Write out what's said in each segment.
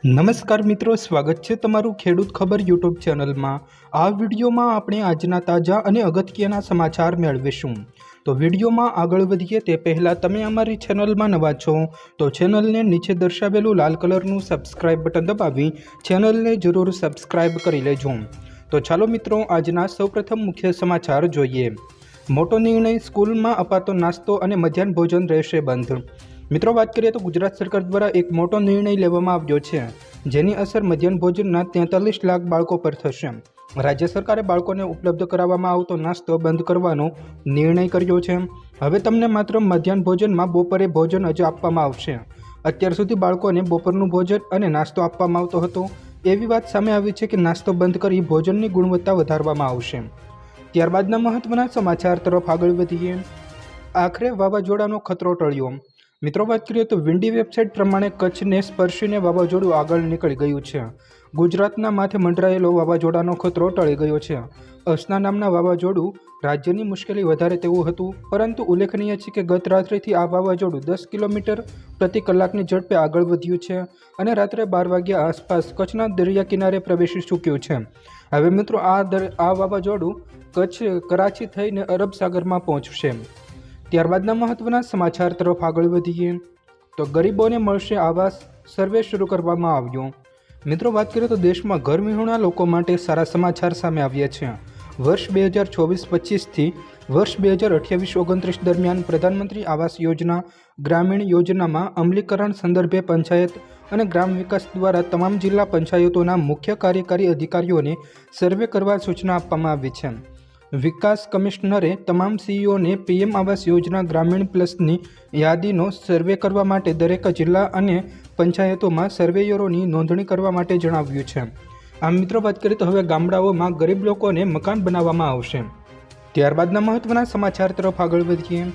નમસ્કાર મિત્રો, સ્વાગત છે તમારું ખેડૂત ખબર યુટ્યુબ ચેનલમાં। આ વિડીયોમાં આપણે આજના તાજા અને અગત્યના સમાચાર મેળવીશું। તો વિડીયોમાં આગળ વધીએ તે પહેલાં તમે અમારી ચેનલમાં નવા છો તો ચેનલને નીચે દર્શાવેલું લાલ કલરનું સબસ્ક્રાઇબ બટન દબાવી ચેનલને જરૂર સબસ્ક્રાઇબ કરી લેજો। તો ચાલો મિત્રો, આજના સૌપ્રથમ મુખ્ય સમાચાર જોઈએ। મોટો નિર્ણય, સ્કૂલમાં અપાતો નાસ્તો અને મધ્યાહન ભોજન રહેશે બંધ। મિત્રો, વાત કરીએ તો ગુજરાત સરકાર દ્વારા એક મોટો નિર્ણય લેવામાં આવ્યો છે, જેની અસર મધ્યાહન ભોજનના 43 લાખ બાળકો પર થશે। રાજ્ય સરકારે બાળકોને ઉપલબ્ધ કરાવવામાં આવતો નાસ્તો બંધ કરવાનો નિર્ણય કર્યો છે। હવે તમને માત્ર મધ્યાહન ભોજનમાં બપોરે ભોજન જ આપવામાં આવશે। અત્યાર સુધી બાળકોને બપોરનું ભોજન અને નાસ્તો આપવામાં આવતો હતો। એવી વાત સામે આવી છે કે નાસ્તો બંધ કરી ભોજનની ગુણવત્તા વધારવામાં આવશે। ત્યારબાદના મહત્વના સમાચાર તરફ આગળ વધીએ। આખરે વાવાઝોડાનો ખતરો ટળ્યો। મિત્રો, વાત કરીએ તો વિન્ડી વેબસાઇટ પ્રમાણે કચ્છને સ્પર્શીને વાવાઝોડું આગળ નીકળી ગયું છે। ગુજરાતના માથે મંડરાયેલો વાવાઝોડાનો ખતરો ટળી ગયો છે। અસના નામના વાવાઝોડું રાજ્યની મુશ્કેલી વધારે તેવું હતું, પરંતુ ઉલ્લેખનીય છે કે ગત રાત્રિથી આ વાવાઝોડું 10 કિલોમીટર પ્રતિ કલાકની ઝડપે આગળ વધ્યું છે અને રાત્રે 12 વાગ્યા આસપાસ કચ્છના દરિયા કિનારે પ્રવેશી ચૂક્યું છે। હવે મિત્રો, આ વાવાઝોડું કરાચી થઈને અરબ સાગરમાં પહોંચશે। ત્યારબાદના મહત્વના સમાચાર તરફ આગળ વધીએ તો ગરીબોને મળશે આવાસ, સર્વે શરૂ કરવામાં આવ્યો। મિત્રો, વાત કરીએ તો દેશમાં ઘર વિહોણા લોકો માટે સારા સમાચાર સામે આવ્યા છે। વર્ષ 2024-25થી વર્ષ 2028-29 દરમિયાન પ્રધાનમંત્રી આવાસ યોજના ગ્રામીણ યોજનામાં અમલીકરણ સંદર્ભે પંચાયત અને ગ્રામ વિકાસ દ્વારા તમામ જિલ્લા પંચાયતોના મુખ્ય કાર્યકારી અધિકારીઓને સર્વે કરવા સૂચના આપવામાં આવી છે। વિકાસ કમિશનરે તમામ સીઈઓને પીએમ આવાસ યોજના ગ્રામીણ પ્લસની યાદીનો સર્વે કરવા માટે દરેક જિલ્લા અને પંચાયતોમાં સર્વેયરોની નોંધણી કરવા માટે જણાવ્યું છે। આમ મિત્રો, વાત કરીએ તો હવે ગામડાઓમાં ગરીબ લોકોને મકાન બનાવવામાં આવશે। ત્યારબાદના મહત્વના સમાચાર તરફ આગળ વધીએ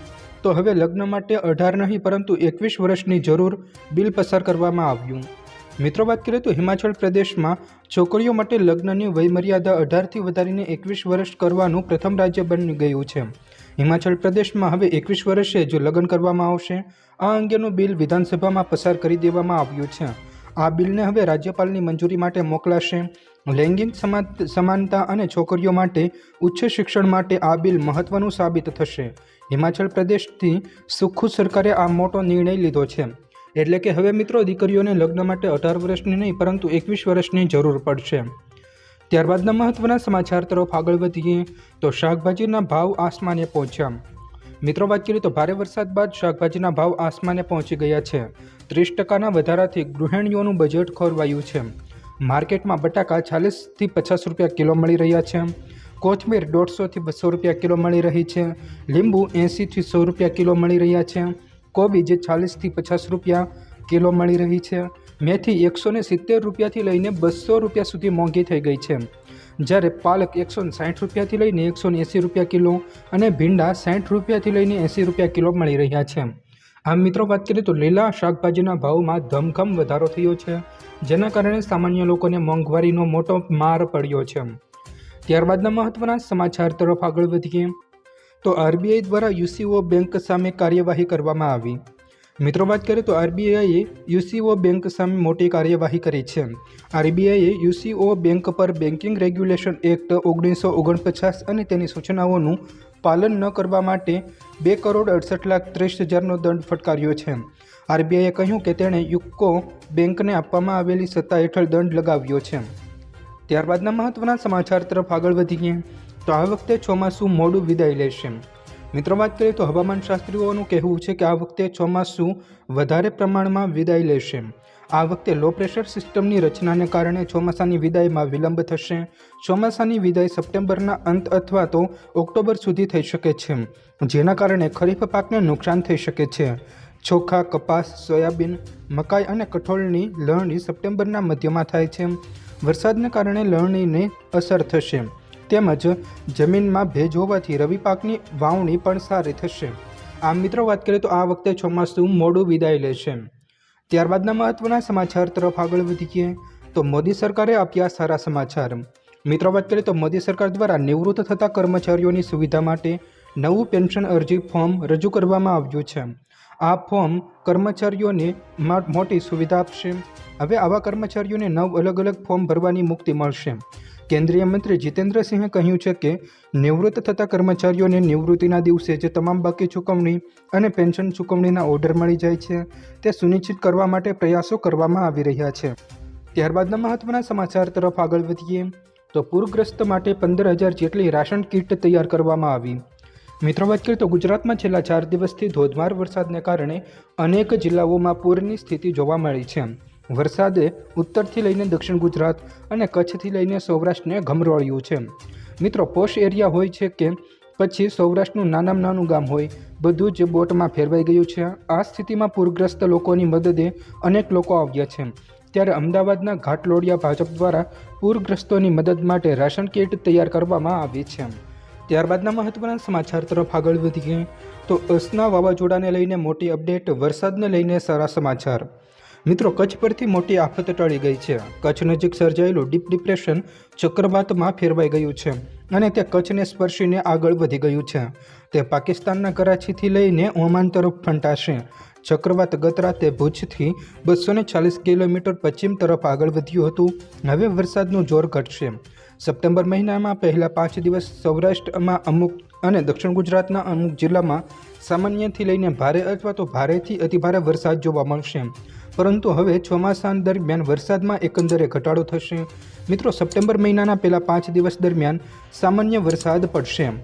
તો હવે લગ્ન માટે 18 નહીં પરંતુ 21 વર્ષની જરૂર, બિલ પસાર કરવામાં આવ્યું। મિત્રો, વાત કરીએ તો હિમાચલ પ્રદેશમાં છોકરીઓ માટે લગ્નની વયમર્યાદા 18થી વધારીને 21 વર્ષ કરવાનું પ્રથમ રાજ્ય બની ગયું છે। હિમાચલ પ્રદેશમાં હવે 21 વર્ષે જ લગ્ન કરવામાં આવશે। આ અંગેનું બિલ વિધાનસભામાં પસાર કરી દેવામાં આવ્યું છે। આ બિલને હવે રાજ્યપાલની મંજૂરી માટે મોકલાશે। લૈંગિક સમાનતા અને છોકરીઓ માટે ઉચ્ચ શિક્ષણ માટે આ બિલ મહત્વનું સાબિત થશે। હિમાચલ પ્રદેશથી સુખુ સરકારે આ મોટો નિર્ણય લીધો છે, એટલે કે હવે મિત્રો, દીકરીઓને લગ્ન માટે 18 વર્ષની નહીં પરંતુ 21 વર્ષની જરૂર પડશે। ત્યારબાદના મહત્વના સમાચાર તરફ આગળ વધીએ તો શાકભાજીના ભાવ આસમાને પહોંચ્યા। મિત્રો, વાત કરીએ તો ભારે વરસાદ બાદ શાકભાજીના ભાવ આસમાને પહોંચી ગયા છે। 30% વધારાથી ગૃહિણીઓનું બજેટ ખોરવાયું છે। માર્કેટમાં બટાકા 40થી 50 રૂપિયા કિલો મળી રહ્યા છે। કોથમીર 150થી 200 રૂપિયા કિલો મળી રહી છે। લીંબુ 80થી 100 રૂપિયા કિલો મળી રહ્યા છે। કોબી જે 40થી 50 રૂપિયા કિલો મળી રહી છે। મેથી 170 રૂપિયાથી લઈને 200 રૂપિયા સુધી મોંઘી થઈ ગઈ છે, જ્યારે પાલક 160 રૂપિયાથી લઈને 180 રૂપિયા કિલો અને ભીંડા 60 રૂપિયાથી લઈને 80 રૂપિયા કિલો મળી રહ્યા છે। આમ મિત્રો, વાત કરીએ તો લીલા શાકભાજીના ભાવમાં ધમધમ વધારો થયો છે, જેના કારણે સામાન્ય લોકોને મોંઘવારીનો મોટો માર પડ્યો છે। ત્યારબાદના મહત્વના સમાચાર તરફ આગળ વધીએ તો આરબીઆઈ દ્વારા યુસીઓ બેંક સામે કાર્યવાહી કરવામાં આવી। મિત્રો, વાત કરીએ તો આરબીઆઈએ યુસીઓ બેંક સામે મોટી કાર્યવાહી કરી છે। આરબીઆઈએ યુસીઓ બેંક પર બેન્કિંગ રેગ્યુલેશન એક્ટ 1949 અને તેની સૂચનાઓનું પાલન ન કરવા માટે 2,68,30,000નો દંડ ફટકાર્યો છે। આરબીઆઈએ કહ્યું કે તેણે યુકો બેંકને આપવામાં આવેલી સત્તા હેઠળ દંડ લગાવ્યો છે। ત્યારબાદના મહત્વના સમાચાર તરફ આગળ વધીએ તો આ વખતે ચોમાસું મોડું વિદાય લેશે। મિત્રો, વાત કરીએ તો હવામાન શાસ્ત્રીઓનું કહેવું છે કે આ વખતે ચોમાસું વધારે પ્રમાણમાં વિદાય લેશે। આ વખતે લો પ્રેશર સિસ્ટમની રચનાને કારણે ચોમાસાની વિદાયમાં વિલંબ થશે। ચોમાસાની વિદાય સપ્ટેમ્બરના અંત અથવા તો ઓક્ટોબર સુધી થઈ શકે છે, જેના કારણે ખરીફ પાકને નુકસાન થઈ શકે છે। ચોખા, કપાસ, સોયાબીન, મકાઈ અને કઠોળની લણણી સપ્ટેમ્બરના મધ્યમાં થાય છે। વરસાદને કારણે લણણીને અસર થશે, તેમજ જમીનમાં ભેજ હોવાથી રવિ પાકની વાવણી પણ સારી થશે। આમ મિત્રો, વાત કરીએ તો આ વખતે ચોમાસું મોડું વિદાય લેશે। ત્યારબાદના મહત્વના સમાચાર તરફ આગળ વધીએ તો મોદી સરકારે આપ્યા સારા સમાચાર। મિત્રો, વાત કરીએ તો મોદી સરકાર દ્વારા નિવૃત્ત થતા કર્મચારીઓની સુવિધા માટે નવું પેન્શન અરજી ફોર્મ રજૂ કરવામાં આવ્યું છે। આ ફોર્મ કર્મચારીઓને મોટી સુવિધા આપશે। હવે આવા કર્મચારીઓને 9 અલગ અલગ ફોર્મ ભરવાની મુક્તિ મળશે। કેન્દ્રીય મંત્રી જીતેન્દ્ર સિંહે કહ્યું છે કે નિવૃત્ત થતા કર્મચારીઓને નિવૃત્તિના દિવસે જે તમામ બાકી ચૂકવણી અને પેન્શન ચૂકવણીના ઓર્ડર મળી જાય છે તે સુનિશ્ચિત કરવા માટે પ્રયાસો કરવામાં આવી રહ્યા છે। ત્યારબાદના મહત્વના સમાચાર તરફ આગળ વધીએ તો પૂરગ્રસ્ત માટે 15,000 જેટલી રાશન કીટ તૈયાર કરવામાં આવી। મિત્રો, વાત કરીએ તો ગુજરાતમાં છેલ્લા 4 દિવસથી ધોધમાર વરસાદને કારણે અનેક જિલ્લાઓમાં પૂરની સ્થિતિ જોવા મળી છે। વરસાદે ઉત્તરથી લઈને દક્ષિણ ગુજરાત અને કચ્છથી લઈને સૌરાષ્ટ્રને ગમરોળ્યું છે। મિત્રો, પોશ એરિયા હોય છે કે પછી સૌરાષ્ટ્રનું નાનામાં નાનું ગામ હોય, બધું જ બોટમાં ફેરવાઈ ગયું છે। આ સ્થિતિમાં પૂરગ્રસ્ત લોકોની મદદે અનેક લોકો આવ્યા છે। ત્યારે અમદાવાદના ઘાટલોડિયા ભાજપ દ્વારા પૂરગ્રસ્તોની મદદ માટે રાશન કીટ તૈયાર કરવામાં આવી છે। ત્યારબાદના મહત્વના સમાચાર તરફ આગળ વધીએ તો અસના વાવાઝોડાને લઈને મોટી અપડેટ, વરસાદને લઈને સારા સમાચાર। મિત્રો, કચ્છ પરથી મોટી આફત ટળી ગઈ છે। કચ્છ નજીક સર્જાયેલું ડીપ ડિપ્રેશન ચક્રવાતમાં ફેરવાઈ ગયું છે અને તે કચ્છને સ્પર્શીને આગળ વધી ગયું છે। તે પાકિસ્તાનના કરાચીથી લઈને ઓમાન તરફ ફંટાશે। ચક્રવાત ગત રાતે ભુજથી 240 કિલોમીટર પશ્ચિમ તરફ આગળ વધ્યું હતું। હવે વરસાદનું જોર ઘટશે। સપ્ટેમ્બર મહિનામાં પહેલા 5 દિવસ સૌરાષ્ટ્રમાં અમુક અને દક્ષિણ ગુજરાતના અમુક જિલ્લામાં સામાન્યથી લઈને ભારે અથવા તો ભારેથી અતિભારે વરસાદ જોવા મળશે, પરંતુ હવે ચોમાસા દરમિયાન વરસાદમાં એકંદરે ઘટાડો થશે। મિત્રો, સપ્ટેમ્બર મહિનાના પહેલા 5 દિવસ દરમિયાન સામાન્ય વરસાદ પડશે।